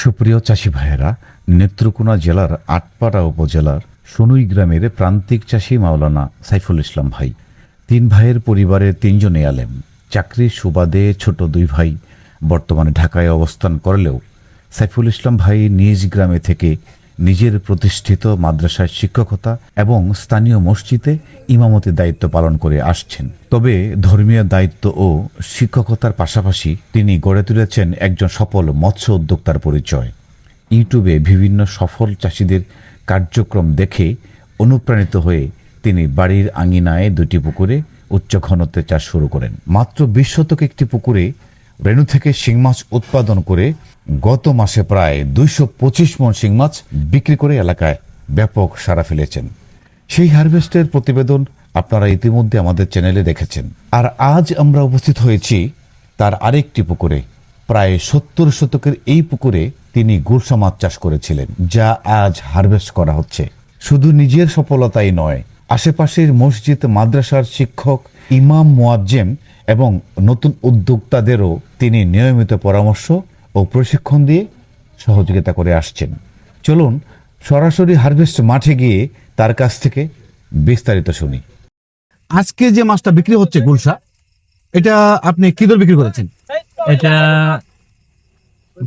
সুপ্রিয় চাষি ভাইয়েরা, নেত্রকোনা জেলার আটপাড়া উপজেলার সনুই গ্রামের প্রান্তিক চাষি মাওলানা সাইফুল ইসলাম ভাই। তিন ভাইয়ের পরিবারের তিনজনে আলেম। চাকরির সুবাদে ছোট দুই ভাই বর্তমানে ঢাকায় অবস্থান করলেও সাইফুল ইসলাম ভাই নিজ গ্রামে থেকে নিজের প্রতিষ্ঠিত মাদ্রাসায় শিক্ষকতা এবং স্থানীয় মসজিদে ইমামতির দায়িত্ব পালন করে আসছেন। তবে ধর্মীয় দায়িত্ব ও শিক্ষকতার পাশাপাশি তিনি গড়ে তুলেছেন একজন সফল মৎস্য উদ্যোক্তার পরিচয়। ইউটিউবে বিভিন্ন সফল চাষিদের কার্যক্রম দেখে অনুপ্রাণিত হয়ে তিনি বাড়ির আঙিনায় দুটি পুকুরে উচ্চ ঘনত্বে চাষ শুরু করেন। মাত্র 20 শতক একটি পুকুরে রেণু থেকে শিং মাছ উৎপাদন করে গত মাসে প্রায় 225 মণ শিং মাছ বিক্রি করে এলাকায় ব্যাপক সাড়া ফেলেছেন। সেই হারভেস্টের প্রতিবেদন আপনারা ইতিমধ্যে আমাদের চ্যানেলে দেখেছেন। আর আজ আমরা উপস্থিত হয়েছি তার আরেকটি পুকুরে। প্রায় 70 শতকের এই পুকুরে তিনি গুলশা মাছ চাষ করেছিলেন, যা আজ হারভেস্ট করা হচ্ছে। শুধু নিজের সফলতাই নয়, আশেপাশের মসজিদ মাদ্রাসার শিক্ষক, ইমাম, মুয়াজ্জেম এবং নতুন উদ্যোক্তাদেরও তিনি নিয়মিত পরামর্শ ও প্রশিক্ষণ দিয়ে সহযোগিতা করে আসছেন। চলুন সরাসরি হারভেস্ট মাঠে গিয়ে তার কাছ থেকে বিস্তারিত শুনি। আজকে যে মাছটা বিক্রি হচ্ছে গুলশা, এটা আপনি কি দর বিক্রি করেছেন? এটা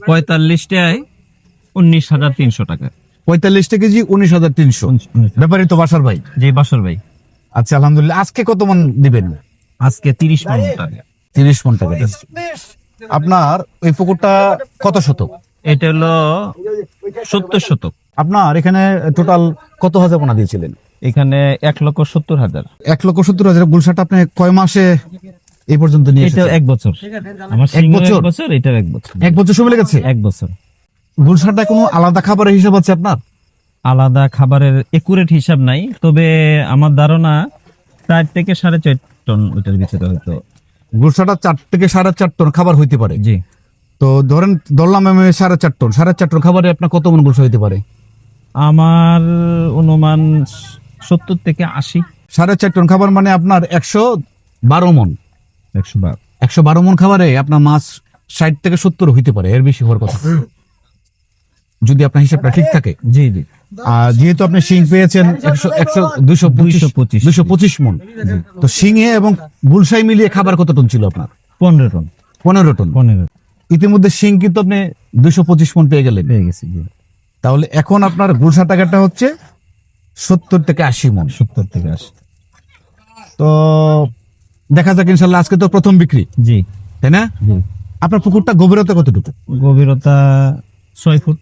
45টায় 19,300 টাকা। 45 কেজি 19,300। ব্যাপারী তো বাসার ভাই। জি, বাসর ভাই। আচ্ছা, আলহামদুলিল্লাহ। আজকে কত মন দিবেন? আজকে 30 মণ টাকা। 30 মন টাকা। আপনার ওই পুকুরটা কত শতক? এটা হলো 70 শতক। আপনার এখানে টোটাল কত হাজার পোনা দিয়েছিলেন? এখানে 1,70,000। 1,70,000 গুলশাটা আপনি কয় মাসে এই পর্যন্ত নিয়ে এটা এসেছেন? 1 বছর। আমার এক সিংহ বছর? 1 বছর, এটার 1 বছর। 1 বছর সময় লেগেছে? 1 বছর। গুলশাটা কোনো আলাদা খাবারের হিসাব আছে আপনার? আলাদা খাবারের একুরেট হিসাব নাই, তবে আমার ধারণা 4 থেকে 4.5 টন ওটার ভিতরে হয়তো। গুলশাটা 4 থেকে 4.5 টন খাবার হইতে পারে। জি। তো ধরেন ধরলাম আমি 4.5 টন। 4.5 টন খাবারে আপনার কত মন গুলশা হইতে পারে? আমার অনুমান 70 থেকে 80। 4.5 টন খাবার মানে আপনার 112 মন। 112। 112 মন খাবারে আপনার মাছ 60 থেকে 70 হইতে পারে, এর বেশি হওয়ার কথা যদি আপনার হিসাবটা ঠিক থাকে। জি জি। আর যেহেতু আপনি শিং পেয়েছেন 225 মন, তো শিঙে এবং গুলশাই মিলিয়ে খাবার কত টন ছিল আপনার? 15 টন। 15 টন। 15 ইতিমধ্যে শিং কিন্তু আপনি 225 মন পেয়ে গেলেন। পেয়ে গেছি। জি। তাহলে এখন আপনার গুলশা টাকাটা হচ্ছে 70 থেকে 80 মন। 70 থেকে 80। তো দেখা যাক ইনশাল্লাহ। আজকে তো প্রথম বিক্রি, জি তাই না? জি। আপনার পুকুরটা গভীরতা কতটুকু? গভীরতা 6 ফুট।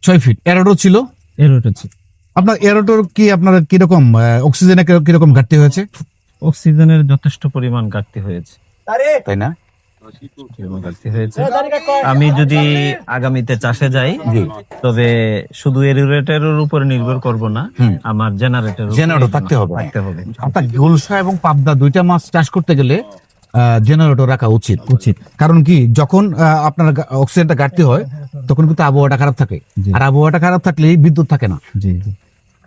6 ফিট। এরোটো ছিল? এরোটা ছিল। আপনার এরোটোর কি আপনার কিরকম অক্সিজেনের কিরকম ঘাটতি হয়েছে? অক্সিজেনের যথেষ্ট পরিমাণ ঘাটতি হয়েছে। তাই না? ঘাটতি হয়েছে। আমি যদি আগামীতে চাষে যাই, তবে শুধু এরোরেটরের উপর নির্ভর করব না, আমার জেনারেটর থাকতে হবে। হবে। আপনার গুলশা এবং পাবদা দুইটা মাছ চাষ করতে গেলে জেনারেটর রাখা উচিত। কারণ কি, যখন আপনার অক্সিজেনটা ঘাটতি হয় তখন কিন্তু আবহাওয়াটা খারাপ থাকে, আর আবহাওয়াটা খারাপ থাকলে বিদ্যুৎ থাকে না। জি।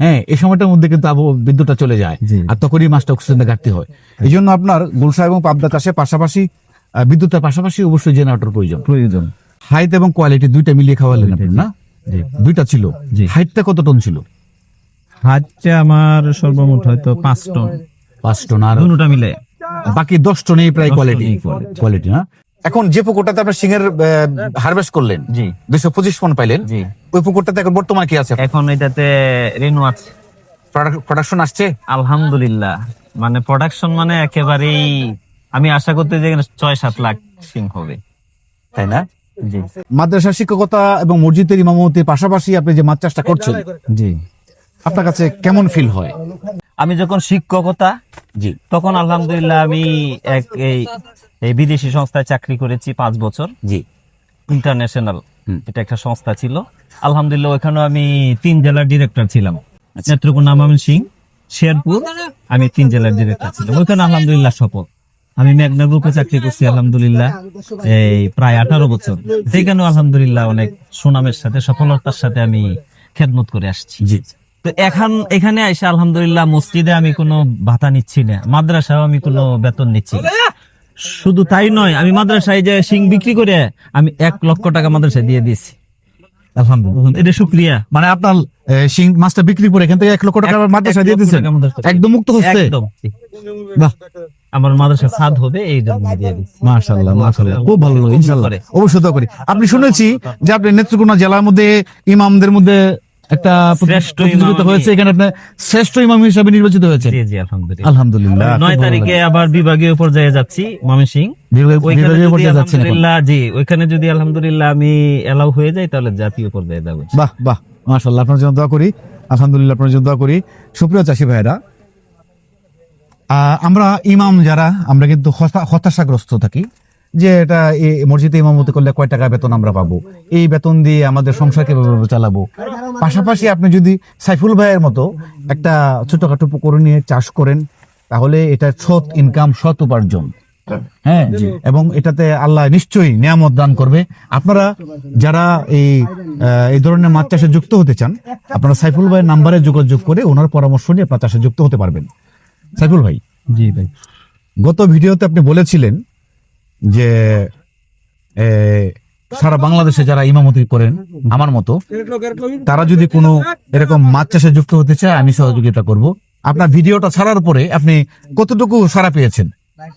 হ্যাঁ, এই সময়টার মধ্যে কিন্তু বিদ্যুৎটা চলে যায়, আর তখনই মাছটা অক্সিজেনের ঘাটতি হয়। এই জন্য আপনার গুলশা এবং পাবদা চাষে পাশাপাশি বিদ্যুতের পাশাপাশি অবশ্যই জেনারেটর প্রয়োজন। হাইট এবং কোয়ালিটি দুইটা মিলিয়ে খাওয়ালেন আপনি না? দুইটা ছিল। হাইটটা কত টন ছিল? হাইটটা আমার সর্বমোট হয়তো 5 টন। 5 টন। আর দুটোটা মিলে বাকি 10 টনেই প্রায় 10 কোয়ালিটি কোয়ালিটি। না? এখন যে পুকুরটাতে আপনার সিংহের হারভেস্ট করলেন, জি, 225 মণ পাইলেন, জি, ওই পুকুরটাতে এখন বর্তমানে কি আছে? এখন এটাতে রেনু আছে। প্রোডাকশন আসছে আলহামদুলিল্লাহ। মানে প্রোডাকশন মানে একেবারেই আমি আশা করতে যে 6-7 লাখ সিং হবে। তাই না? জি। মাদ্রাসা শিক্ষকতা এবং মসজিদের ইমামতির পাশাপাশি আপনি যে মাছ চাষটা করছেন, জি, আপনার কাছে কেমন ফিল হয়? আমি যখন শিক্ষকতা, জি, তখন আলহামদুলিল্লাহ আমি এই বিদেশি সংস্থায় চাকরি করেছি 5 বছর। জি। ইন্টারন্যাশনাল, এটা একটা সংস্থা ছিল। আলহামদুলিল্লাহ ওখানে আমি 3 জেলার ডিরেক্টর ছিলাম। নেত্রকোনা, ময়মনসিংহ, শেরপুর, আমি 3 জেলার ডিরেক্টর ছিলাম। ওখানে আলহামদুলিল্লাহ সফল। আমি মেঘনা গ্রুপে চাকরি করছি আলহামদুলিল্লাহ এই প্রায় 18 বছর। সেখানেও আলহামদুলিল্লাহ অনেক সুনামের সাথে, সফলতার সাথে আমি খেদমত করে আসছি। জি। তো এখানে এসে আলহামদুলিল্লাহ মসজিদে আমি কোনো ভাতা নিচ্ছি না, মাদ্রাসাও আমি কোনো বেতন নিচ্ছি না। শুধু তাই নয়, আমি মাদ্রাসায় যে শিং বিক্রি করে আমি 1 লক্ষ টাকা মাদ্রাসায় দিয়ে দিয়েছি। আলহামদুলিল্লাহ। এটা শুক্রিয়া। মানে আপনার শিং মাছটা বিক্রি করে এখান থেকে 1 লক্ষ টাকা মাদ্রাসা দিয়ে দিচ্ছেন, একদম মুক্ত হচ্ছে। একদম। বাহ, আমার মাদ্রাসা ছাদ হবে এই জন্য দিয়ে দিচ্ছি। মাশাআল্লাহ মাশাআল্লাহ, খুব ভালো লাগলো। ইনশাআল্লাহ অবশ্যই দোয়া করি। আপনি শুনেছি যে আপনি নেত্রকোনা জেলার মধ্যে ইমামদের মধ্যে একটা শ্রেষ্ঠ প্রতিযোগিতা ইমাম হয়েছে, এখানে আপনি শ্রেষ্ঠ ইমাম হিসেবে নির্বাচিত হয়েছেন। জি জি আলহামদুলিল্লাহ। আলহামদুলিল্লাহ। 9 তারিখে আবার বিভাগীয় পর্যায়ে যাচ্ছি ময়মনসিংহ। ওইখানে বিভাগীয় যদি পর্যায়ে যাচ্ছেন এখন। আলহামদুলিল্লাহ, জি ওইখানে যদি আলহামদুলিল্লাহ আমি এলাও হয়ে যাই তাহলে জাতীয় পর্যায়ে যাবো। বাহ বাহ, মাশাআল্লাহ, আপনার জন্য দোয়া করি। আলহামদুলিল্লাহ, আপনার জন্য দোয়া করি। সুপ্রিয় চাষী ভাইরা, আমরা ইমাম যারা, আমরা কিন্তু হতাশাগ্রস্ত থাকি যে এটা এই মসজিদে ইমামতি করলে কয় টাকা বেতন আমরা পাবো, এই বেতন দিয়ে আমাদের সংসার কিভাবে চালাবো। পাশাপাশি আপনি যদি সাইফুল ভাইয়ের মতো একটা ছোটখাটো পুকুর নিয়ে চাষ করেন, তাহলে এটা সৎ ইনকাম, সৎ উপার্জন। হ্যাঁ, এবং এটাতে আল্লাহ নিশ্চয়ই নিয়ামত দান করবে। আপনারা যারা এই ধরনের মাছ চাষে যুক্ত হতে চান, আপনারা সাইফুল ভাইয়ের নাম্বারে যোগাযোগ করে ওনার পরামর্শ নিয়ে আপনার চাষে যুক্ত হতে পারবেন। সাইফুল ভাই, জি ভাই। গত ভিডিওতে আপনি বলেছিলেন যে সারা বাংলাদেশে যারা ইমামতি করেন আমার মতো, তারা যদি কোনো এরকম মাছ চাষে যুক্ত হতে চায়, আমি সহযোগিতা করব। আপনার ভিডিওটা ছাড়ার পরে আপনি কতটুকু সাড়া পেয়েছেন?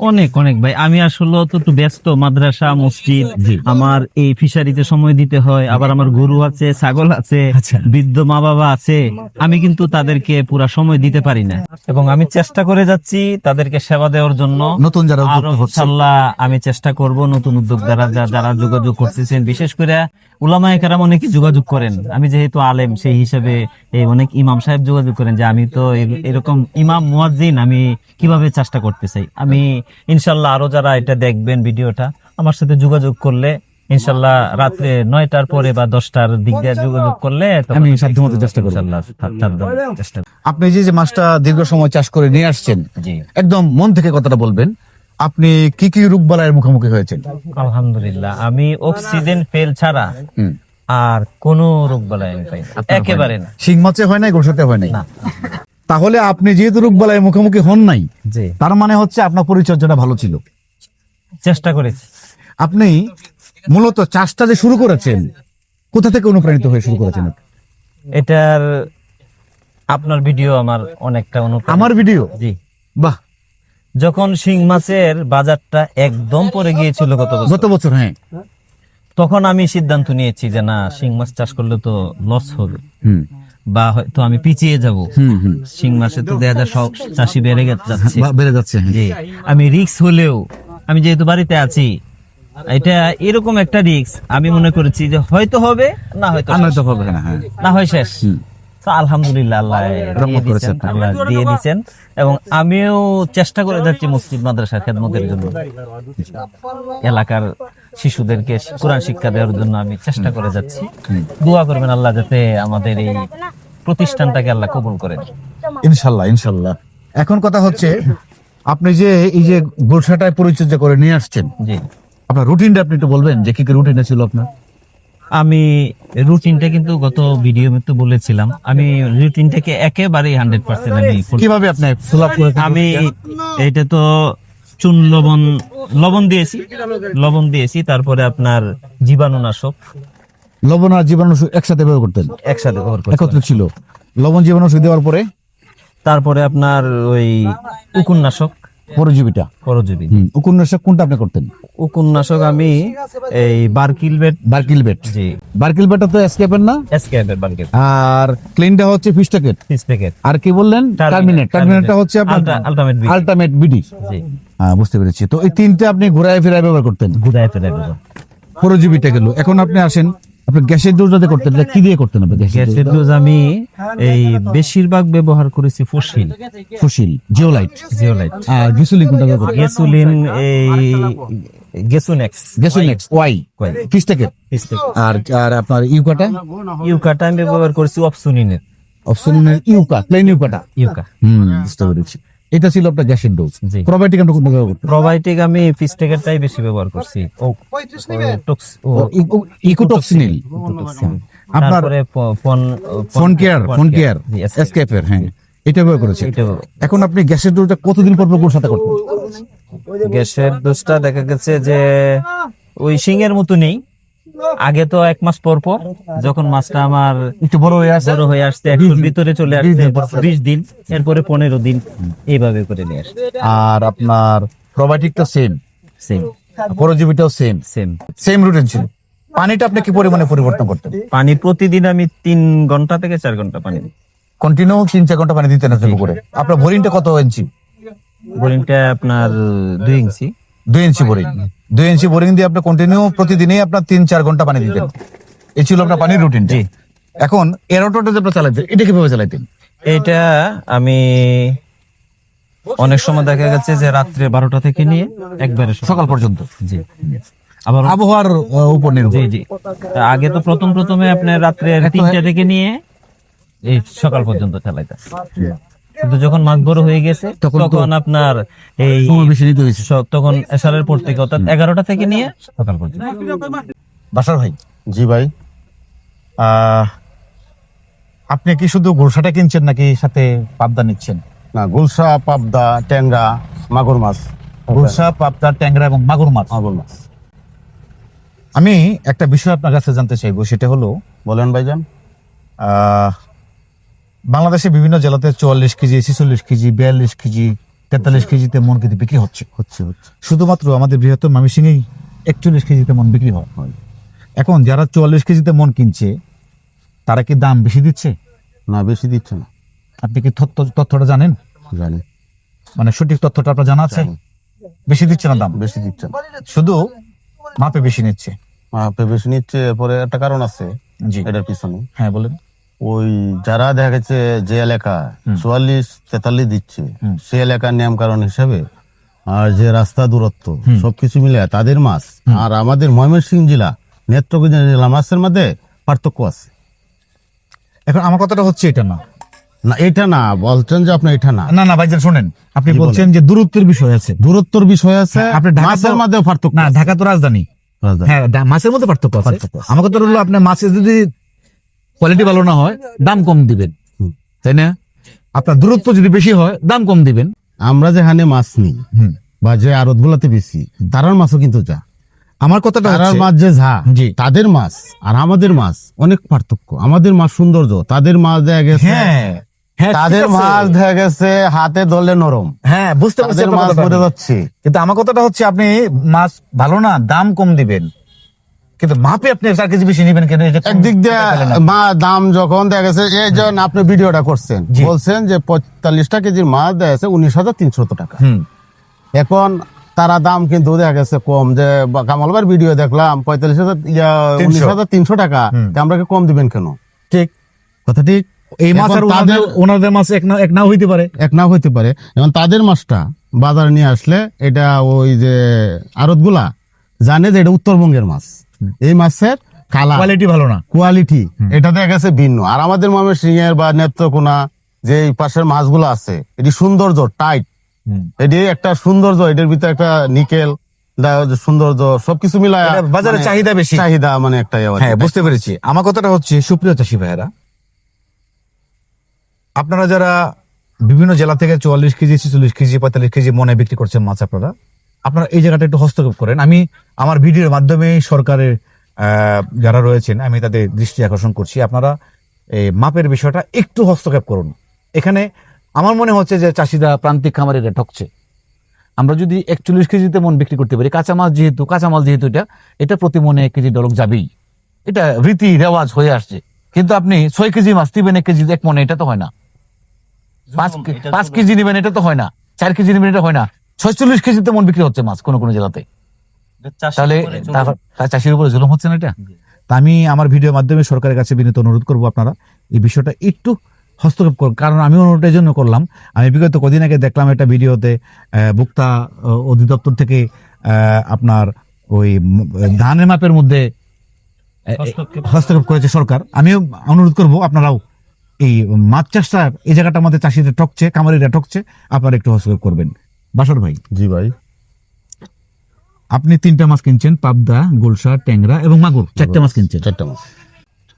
অনেক অনেক ভাই, আমি আসলে তো একটু ব্যস্ত, মাদ্রাসা মসজিদ, আমার এই ফিশারিতে সময় দিতে হয়, আবার আমার গরু আছে, ছাগল আছে, বৃদ্ধ মা বাবা আছে, আমি কিন্তু তাদেরকে পুরা সময় দিতে পারি না। এবং আমি চেষ্টা করে যাচ্ছি তাদেরকে সেবা দেওয়ার জন্য। নতুন যারা আরো ইনশাআল্লাহ আমি চেষ্টা করব, নতুন উদ্যোক্তারা যারা যোগাযোগ করতেছেন, বিশেষ করে উলামায়ে কেরাম অনেকে যোগাযোগ করেন। আমি যেহেতু আলেম, সেই হিসেবে এই অনেক ইমাম সাহেব যোগাযোগ করেন যে আমি তো এরকম ইমাম মুয়াজ্জিন, আমি কিভাবে চাষটা করতে চাই। আমি ইনশাল্লাহ আরো যারা এটা দেখবেন ভিডিওটা, আমার সাথে যোগাযোগ করলে ইনশাল্লাহ রাত্রে 9টার পরে বা 10টার দিক দিয়ে যোগাযোগ করলে আমি সাধ্যমতো চেষ্টা করব। আপনি যে মাছটা দীর্ঘ সময় চাষ করে নিয়ে আসছেন, জি একদম মন থেকে কথাটা বলবেন, আপনি কি কি রোগবালাইয়ের মুখোমুখি হয়েছেন? আলহামদুলিল্লাহ, আমি অক্সিজেন ফেল ছাড়া আর কোনো রোগবালাই আমি পাই না, একেবারে না। শিং মাছে হয় নাই, গোসাতে হয় নাই। না। তাহলে আপনি যেহেতু রোগবালাইয়ের মুখোমুখি হন নাই, জি, তার মানে হচ্ছে আপনার পরিচর্যাটা ভালো ছিল। চেষ্টা করেছি। আপনি মূলত চাষটা যে শুরু করেছেন, কোথা থেকে অনুপ্রাণিত হয়ে শুরু করেছেন? এটার আপনার ভিডিও আমার অনেকটা অনুপ্রেরণা। আমার ভিডিও? জি। বাহ। যখন শিং মাছের বাজারটা একদম পড়ে গিয়েছিল গত বছর, হ্যাঁ, তখন আমি সিদ্ধান্ত নিয়েছি যে না, শিং মাছ চাষ করলে তো লস হবে, বা হয়তো আমি পিছিয়ে যাব। শিং মাসে তো দেখা যায় সব চাষি বেড়ে যাচ্ছে। জি, আমি রিস্ক হলেও, আমি যেহেতু বাড়িতে আছি, এটা এরকম একটা রিস্ক, আমি মনে করেছি যে হয়তো হবে, না হয়তো হবে না হয় শেষ। তো আলহামদুলিল্লাহ আল্লাহ দিয়ে দিচ্ছেন। এবং আমিও চেষ্টা করে যাচ্ছি মসজিদ মাদ্রাসার খেদমতের জন্য, এলাকার শিশুদেরকে কোরআন শিক্ষা দেওয়ার জন্য আমি চেষ্টা করে যাচ্ছি। দোয়া করবেন আল্লাহ যাতে আমাদের এই প্রতিষ্ঠানটাকে আল্লাহ কবুল করেন। ইনশাল্লাহ ইনশাল্লাহ। এখন কথা হচ্ছে, আপনি যে এই যে গোলসাটায় পরিচর্যা করে নিয়ে আসছেন, জি, আপনার রুটিনটা আপনি একটু বলবেন যে কি কি রুটিনটা ছিল আপনার? আমি রুটিনটা কিন্তু গত ভিডিও তো বলেছিলাম, আমি রুটিনটাকে একেবারেই 100% আমি কিভাবে আপনি ফলো আপ করেছেন? আমি এটা তো চুন লবণ দিয়েছি, তারপরে আপনার জীবাণুনাশক, লবণ আর জীবাণুনাশক একসাথে ব্যবহার করতেন? একসাথে একত্রে ছিল। লবণ জীবাণুনাশক দেওয়ার পরে তারপরে আপনার ওই উকুননাশক, পরজীবীটা। উকুননাশক কোনটা আপনি করতেন? উকুননাশক আমি এই বারকিলবেট। জি, বারকিলবেটটা তো এসকেপের না? এসকেপের বারকিল। আর ক্লিনটা হচ্ছে ফিশ প্যাকেট। আর কি বললেন? টার্মিনেটটা হচ্ছে আপনার আলটিমেট বিডি। জি, হ্যাঁ, বুঝতে পেরেছি। তো এই তিনটা আপনি ঘুরায় ফিরায় ব্যবহার করতেন? পরজীবীটা গেল। এখন আপনি আসেন, আপনি গ্যাসের ডোজটাতে করতেন, কি দিয়ে করতেন আপনি গ্যাসের ডোজ? আমি এই বেশিরভাগ ব্যবহার করেছি ফসিল, জিওলাইট। আর গিসুলিন কোনটা ব্যবহার করতেন? গেসুনেক্স ওয়াই ফিশ প্যাকেট। আর আপনার ইউকাটা আমি ব্যবহার করেছি অপসোনিনের ইউকা, প্লেন ইউকাটা। বুঝতে পেরেছি। এটা ছিল আপনার গ্যাসের ডোজ। প্রোবায়োটিক আমরা কোনটা ব্যবহার করতেন? প্রোবায়োটিক আমি ফিশ প্যাকেটটাই বেশি ব্যবহার করছি, ইকোটক্সিনিল। আপনার ফোন কেয়ার এসকেপের, হ্যাঁ, এটা ব্যবহার করেছে। এখন আপনি গ্যাসের ডোজটা কতদিন পর কোন সাথে করতেন? গ্যাসের ডোজটা দেখা গেছে যে ওই শিং এর মতো নেই, আগে তো 1 মাস পর পর, যখন মাছটা আমার একটু বড় হয়ে আসে, বড় হয়ে আসছে, 100 ভিতরে চলে আসছে, 20 দিন, এরপরে 15 দিন, এইভাবে করে নিয়ে আসছে। আর আপনার প্রোবায়োটিকটা সেম, সেম পরজীবীটাও সেম সেম। সেম রুটিন ছিল। পানিটা আপনি কি পরিমাণে পরিবর্তন করতেন? পানি প্রতিদিন আমি 3 ঘন্টা থেকে 4 ঘন্টা পানি দিই। কন্টিনিউ 3-4 ঘন্টা পানি দিতেন আপনার পুকুরে। আপনার বোরিংটা কত ইঞ্চি? বোরিংটা আপনার 2 ইঞ্চি। 2 ইঞ্চি বোরিং। 2 ইঞ্চি বোরিং দিয়ে আপনি কন্টিনিউ প্রতিদিনই আপনার 3-4 ঘন্টা পানি দিতেন। এই ছিল আপনার পানির রুটিন। জি। এখন এরোটোটা যে আপনি চালাইতেন, এটা কিভাবে চালাইতেন? এটা আমি অনেক সময় দেখা গেছে যে রাত্রে 12টা থেকে নিয়ে একবারে সকাল পর্যন্ত। জি। আবার আবহাওয়ার উপর নির্ভর। জি জি। আগে তো প্রথমে আপনার রাত্রে 3টা থেকে নিয়ে এই সকাল পর্যন্ত চালাইতাম, কিন্তু যখন মাছ বড় হয়ে গেছে তখন আপনার এই সময় বেশি নিতে হয়েছে। তখন এশারের পর থেকে, অর্থাৎ 11টা থেকে নিয়ে সকাল পর্যন্ত। বাসার ভাই, জি ভাই। আপনি কি শুধু গোলসাটা কিনছেন নাকি সাথে পাবদা নিচ্ছেন? না, গুলশা, পাবদা, ট্যাংরা, মাগুর মাছ। গোলসা, পাবদা, ট্যাংরা এবং মাগুর মাছ। মাগুর মাছ। আমি একটা বিষয় আপনার কাছে জানতে চাইবো, সেটা হলো বলেন ভাইজান। বাংলাদেশে বিভিন্ন জেলাতে 44 কেজি, 46 কেজি, 42 কেজি, 43 কেজিতে মন কিন্তু বিক্রি হচ্ছে। শুধুমাত্র আমাদের বৃহত্তর ময়মনসিংহেই 41 কেজিতে মন বিক্রি হয়। এখন যারা 44 কেজিতে মন কিনছে, তারা কি দাম বেশি দিচ্ছে? না, বেশি দিচ্ছে না। আপনি কি তথ্যটা জানেন? জানি। মানে সঠিক তথ্যটা আপনার জানা আছে? বেশি দিচ্ছে না দাম, বেশি দিচ্ছে না, শুধু মাপে বেশি নিচ্ছে। আপনি বেশি নিচ্ছে। এরপরে একটা কারণ আছে জি, এটার পিছনে। হ্যাঁ বলেন। ওই যারা দেখা গেছে যে এলাকা 44-43 দিচ্ছে, সে এলাকার নিয়ম কারণ হিসাবে আর যে রাস্তা দূরত্ব সবকিছু মিলে তাদের মাছ আর আমাদের ময়মনসিংহ জেলা, নেত্রকোনা জেলা মাছের মধ্যে পার্থক্য আছে। এখন আমার কথাটা হচ্ছে এটা না, না, এটা না বলছেন যে আপনি এটা না, না না ভাইজান শোনেন, আপনি বলছেন যে দূরত্বের বিষয় আছে। দূরত্বর বিষয় আছে, আপনি ঢাকা মাছের তো- মধ্যে পার্থক্য না, আছে। ঢাকা তো রাজধানী। রাজধানী। হ্যাঁ, মাছের মধ্যে পার্থক্য আছে। আমার কথা হলো, আপনার মাছের যদি কোয়ালিটি ভালো না হয়, দাম কম দিবেন, তাই না? আপনার দূরত্ব যদি বেশি হয়, দাম কম দিবেন। আমরা যেখানে মাছ নিই বা যে আড়ত গুলাতে বেশি, তারার মাছও কিন্তু যা, আমার কথাটা তারার হচ্ছে, মাছ যে ঝা, জি। তাদের মাছ আর আমাদের মাছ অনেক পার্থক্য। আমাদের মাছ সৌন্দর্য, তাদের মাছ দেখা গেছে, হ্যাঁ হ্যাঁ, তাদের ঠিক আছে। মাছ দেখা গেছে হাতে ধরলে নরম, হ্যাঁ, বুঝতে পারছি তাদের আপনার মাছ কথাটা। পড়ে যাচ্ছে। কিন্তু আমার কথাটা হচ্ছে, আপনি মাছ ভালো না, দাম কম দিবেন, কিন্তু মাপে আপনি 4 কেজি বেশি নিবেন কেন? এটা কোন- একদিক দিয়ে এটা পেলেন না। মা দাম যখন দেখা গেছে, এই যখন আপনি ভিডিওটা করছেন, জি। বলছেন যে 45টা কেজির মাছ দেখা গেছে 19,300 টাকা। হুম, এখন তারা দাম কিন্তু দেখা গেছে কম, যে কামালবার ভিডিও দেখলাম 19,300 টাকা, তা আমরা কি কম দিবেন কেন? ঠিক কথা ঠিক। এই মাছ আর এখন তাদের ওনাদের মাছ এক নাও হইতে পারে। এক নাও হইতে পারে। এবং তাদের মাছটা বাজারে নিয়ে আসলে এটা ওই যে আড়ত গুলা জানে যে এটা উত্তরবঙ্গের মাছ, এই মাছের কালার কোয়ালিটি ভালো না। কোয়ালিটি এটা দেখা গেছে ভিন্ন। আর আমাদের ময়মনসিংহের বা নেত্রকোনা যে এই পাশের মাছগুলো আছে, এটি সৌন্দর্য টাইট, এটি একটা সৌন্দর্য, এটার ভিতরে একটা নিকেল সৌন্দর্য সবকিছু মিলায় এটা বাজারে মানে চাহিদা বেশি। চাহিদা মানে একটা ইয়ে আছে। হ্যাঁ, বুঝতে পেরেছি। আমার কথাটা হচ্ছে, সুপ্রিয় চাষী ভাইয়েরা, আপনারা যারা বিভিন্ন জেলা থেকে 44 কেজি, 46 কেজি, 45 কেজি মনে বিক্রি করছেন মাছ, আপনারা এই জায়গাটা একটু হস্তক্ষেপ করেন। আমি আমার ভিডিওর মাধ্যমে সরকারের যারা রয়েছেন, আমি তাদের দৃষ্টি আকর্ষণ করছি, আপনারা এই মাপের বিষয়টা একটু হস্তক্ষেপ করুন। এখানে আমার মনে হচ্ছে যে চাষিরা, প্রান্তিক খামারিরা ঠকছে। আমরা যদি 41 কেজিতে মন বিক্রি করতে পারি, কাঁচামাল যেহেতু এটা প্রতি মনে 1 কেজি ডলক যাবেই, এটা রীতি রেওয়াজ হয়ে আসছে। কিন্তু আপনি 6 কেজি মাছ দিবেন 1 কেজি 1 মনে, এটা তো হয় না। 5 কেজি নেবেন, এটা তো হয় না। 4 কেজি নেবেন, এটা হয় না। 46 কেজিতে মন বিক্রি হচ্ছে মাছ কোন কোন জেলাতে। তাহলে চাষির উপরে জুলুম হচ্ছে না এটা? তা আমি আমার ভিডিওর মাধ্যমে সরকারের কাছে বিনীত অনুরোধ করবো, আপনারা এই বিষয়টা একটু হস্তক্ষেপ করুন। কারণ আমি অনুরোধ এই জন্য করলাম, আমি বিগত কদিন আগে দেখলাম একটা ভিডিওতে ভোক্তা অধিদপ্তর থেকে আপনার ওই ধানের মাপের মধ্যে হস্তক্ষেপ করেছে সরকার। আমিও অনুরোধ করব, আপনারাও এই মাছ চাষটা, এই জায়গাটা আমাদের চাষিরা ঠকছে, খামারিরা ঠকছে, আপনারা একটু হস্তক্ষেপ করবেন। বাসর ভাই, জি ভাই। আপনি 3টা মাছ কিনছেন, পাবদা, গোলসা, ট্যাংরা এবং মাগুর, 4টে মাছ কিনছেন। 4টা মাছ।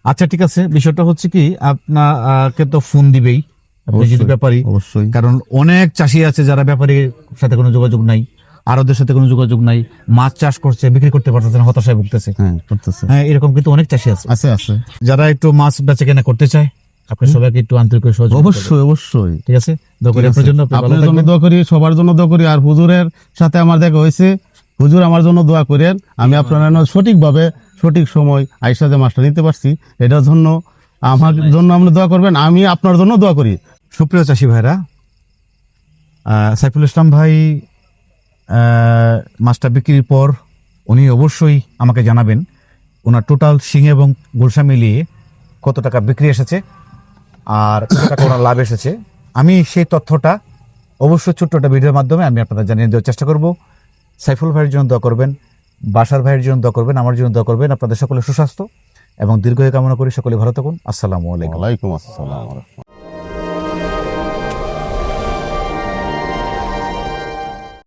আচ্ছা, ঠিক আছে। বিষয়টা হচ্ছে কি, আপনাকে তো ফোন দিবেই আপনি যদি ব্যাপারী, অবশ্যই। কারণ অনেক চাষি আছে যারা ব্যাপারীর সাথে কোনো যোগাযোগ নাই, আরদের সাথে কোনো যোগাযোগ নাই, মাছ চাষ করছে বিক্রি করতে পারতেছে না, হতাশায় ভুগতেছে। হ্যাঁ করতেছে, হ্যাঁ, এরকম কিন্তু অনেক চাষি আছে আছে আছে, যারা একটু মাছ বেচা কেনা করতে চায়। আপনি সবাইকে একটু আন্তরিক সহযোগিতা করবেন। অবশ্যই অবশ্যই। ঠিক আছে, দোয়া করি আপনার জন্য, আপনি ভালো আপনার জন্য থাকবেন। দোয়া করি, সবার জন্য দোয়া করি। আর হুজুরের সাথে আমার দেখা হয়েছে, হুজুর আমার জন্য দোয়া করেন, আমি আপনার সঠিকভাবে সঠিক সময় আইসাতে মাছটা নিতে পারছি, এটার জন্য আমার জন্য আপনি দোয়া করবেন, আমি আপনার জন্য দোয়া করি। সুপ্রিয় চাষি ভাইরা, সাইফুল ইসলাম ভাই মাছটা বিক্রির পর উনি অবশ্যই আমাকে জানাবেন ওনার টোটাল শিং এবং গুলশা মিলিয়ে কত টাকা বিক্রি এসেছে আর কত টাকা ওনার লাভ এসেছে। আমি সেই তথ্যটা অবশ্যই ছোট্ট একটা ভিডিওর মাধ্যমে আমি আপনাদের জানিয়ে দেওয়ার চেষ্টা করব। সাইফুল ভাইয়ের জন্য দোয়া করবেন, বাসার ভাইয়ের জন্য দোয়া করবেন, আমার জন্য দোয়া করবেন। আপনাদের সকলের সুস্বাস্থ্য এবং দীর্ঘায়ু কামনা করি। সকলে ভালো থাকুন। আসসালামু আলাইকুম। ওয়ালাইকুম আসসালাম।